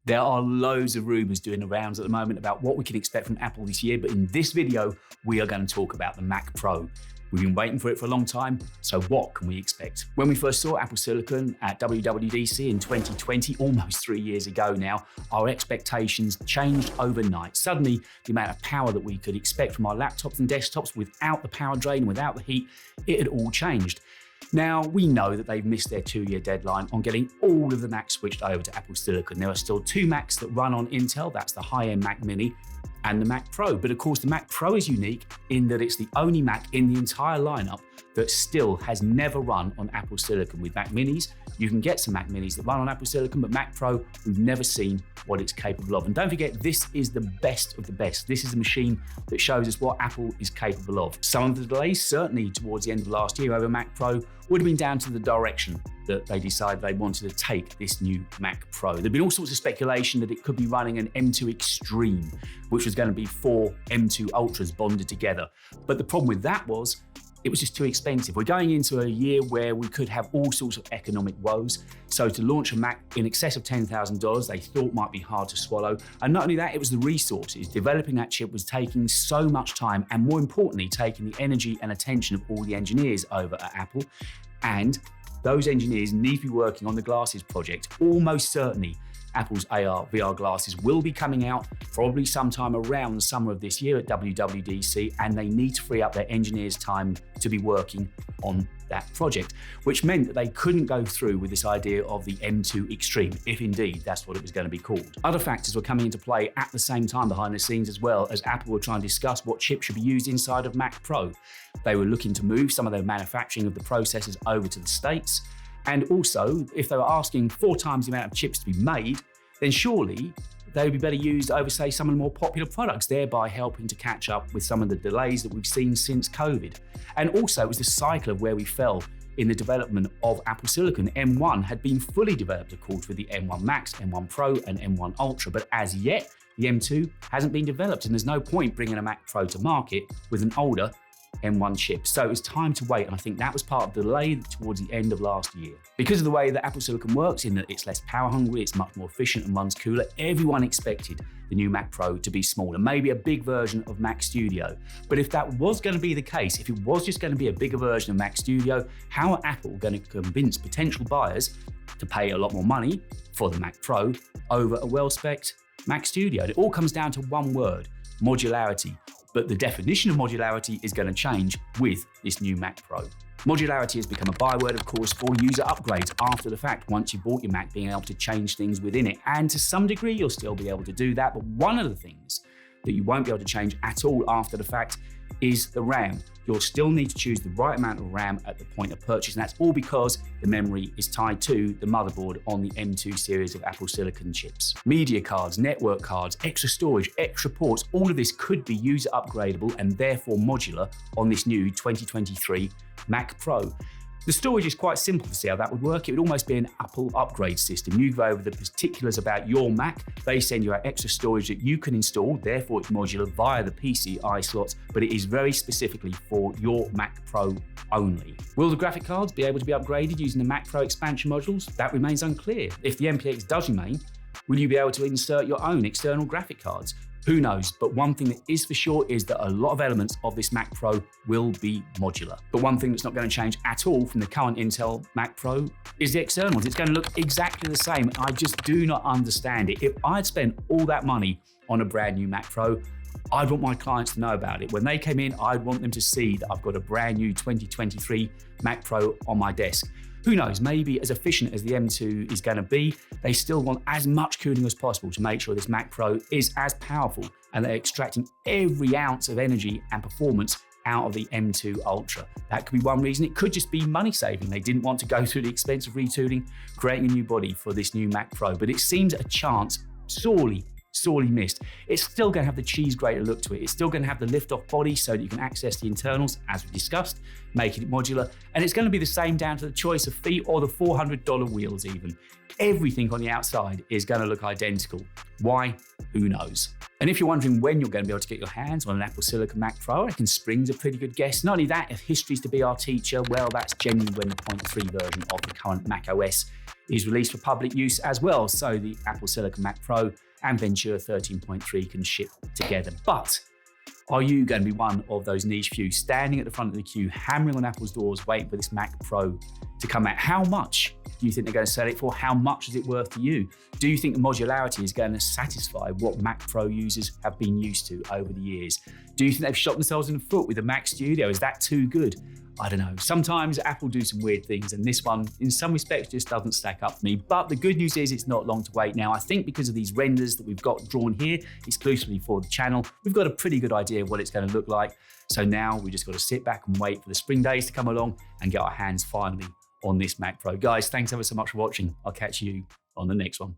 There are loads of rumors doing the rounds at the moment about what we can expect from Apple this year, but in this video, we are going to talk about the Mac Pro. We've been waiting for it for a long time, so what can we expect? When we first saw Apple Silicon at WWDC in 2020, almost 3 years ago now, our expectations changed overnight. Suddenly, the amount of power that we could expect from our laptops and desktops without the power drain, without the heat, it had all changed. Now, we know that they've missed their 2-year deadline on getting all of the Macs switched over to Apple Silicon. There are still 2 Macs that run on Intel, that's the high-end Mac Mini and the Mac Pro. But of course, the Mac Pro is unique in that it's the only Mac in the entire lineup that still has never run on Apple Silicon. With Mac Minis, you can get some Mac Minis that run on Apple Silicon, but Mac Pro, we've never seen what it's capable of. And don't forget, this is the best of the best. This is a machine that shows us what Apple is capable of. Some of the delays, certainly towards the end of last year over Mac Pro, would have been down to the direction that they decided they wanted to take this new Mac Pro. There'd been all sorts of speculation that it could be running an M2 Extreme, which was going to be 4 M2 Ultras bonded together. But the problem with that was, it was just too expensive. We're going into a year where we could have all sorts of economic woes. So to launch a Mac in excess of $10,000, they thought might be hard to swallow. And not only that, it was the resources. Developing that chip was taking so much time, and more importantly, taking the energy and attention of all the engineers over at Apple. And those engineers need to be working on the glasses project. Almost certainly, Apple's AR, VR glasses will be coming out probably sometime around the summer of this year at WWDC, and they need to free up their engineers' time to be working on that project, which meant that they couldn't go through with this idea of the M2 Extreme, if indeed that's what it was going to be called. Other factors were coming into play at the same time behind the scenes, as well as Apple were trying to discuss what chip should be used inside of Mac Pro. They were looking to move some of their manufacturing of the processors over to the States. And also, if they were asking 4 times the amount of chips to be made, then surely they would be better used over, say, some of the more popular products, thereby helping to catch up with some of the delays that we've seen since COVID. And also, it was the cycle of where we fell in the development of Apple Silicon. M1 had been fully developed, of course, with the M1 Max, M1 Pro, and M1 Ultra, but as yet, the M2 hasn't been developed, and there's no point bringing a Mac Pro to market with an older M1 chip. So it was time to wait, and I think that was part of the delay towards the end of last year. Because of the way that Apple Silicon works, in that it's less power hungry, it's much more efficient and runs cooler, everyone expected the new Mac Pro to be smaller, maybe a big version of Mac Studio. But if that was going to be the case, if it was just going to be a bigger version of Mac Studio, how are Apple going to convince potential buyers to pay a lot more money for the Mac Pro over a well-spec'd Mac Studio? And it all comes down to one word: modularity. But the definition of modularity is going to change with this new Mac Pro. Modularity has become a byword, of course, for user upgrades after the fact, once you bought your Mac, being able to change things within it. And to some degree, you'll still be able to do that. But one of the things that you won't be able to change at all after the fact is the RAM. You'll still need to choose the right amount of RAM at the point of purchase, and that's all because the memory is tied to the motherboard on the M2 series of Apple Silicon chips. Media cards, network cards, extra storage, extra ports, all of this could be user upgradable and therefore modular on this new 2023 Mac Pro. The storage is quite simple to see how that would work. It would almost be an Apple upgrade system. You go over the particulars about your Mac, they send you out extra storage that you can install, therefore it's modular via the PCI slots, but it is very specifically for your Mac Pro only. Will the graphic cards be able to be upgraded using the Mac Pro expansion modules? That remains unclear. If the MPX does remain, will you be able to insert your own external graphic cards? Who knows? But one thing that is for sure is that a lot of elements of this Mac Pro will be modular. But one thing that's not going to change at all from the current Intel Mac Pro is the externals. It's going to look exactly the same. I just do not understand it. If I'd spent all that money on a brand new Mac Pro, I'd want my clients to know about it. When they came in, I'd want them to see that I've got a brand new 2023 Mac Pro on my desk. Who knows, maybe as efficient as the M2 is going to be, they still want as much cooling as possible to make sure this Mac Pro is as powerful, and they're extracting every ounce of energy and performance out of the M2 Ultra. That could be one reason. It could just be money saving. They didn't want to go through the expense of retooling, creating a new body for this new Mac Pro, but it seems a chance sorely missed. It's still going to have the cheese grater look to it. It's still going to have the lift-off body so that you can access the internals, as we discussed, making it modular. And it's going to be the same down to the choice of feet or the $400 wheels even. Everything on the outside is going to look identical. Why? Who knows? And if you're wondering when you're going to be able to get your hands on an Apple Silicon Mac Pro, I reckon spring's a pretty good guess. Not only that, if history's to be our teacher, well, that's generally when the 0.3 version of the current Mac OS is released for public use as well. So the Apple Silicon Mac Pro and Ventura 13.3 can ship together. But are you going to be one of those niche few standing at the front of the queue, hammering on Apple's doors, waiting for this Mac Pro to come out? How much do you think they're going to sell it for? How much is it worth to you? Do you think the modularity is going to satisfy what Mac Pro users have been used to over the years? Do you think they've shot themselves in the foot with the Mac Studio? Is that too good? I don't know. Sometimes Apple do some weird things, and this one, in some respects, just doesn't stack up for me. But the good news is it's not long to wait now. I think because of these renders that we've got drawn here exclusively for the channel, we've got a pretty good idea of what it's going to look like. So now we just got to sit back and wait for the spring days to come along and get our hands finally on this Mac Pro. Guys, thanks ever so much for watching. I'll catch you on the next one.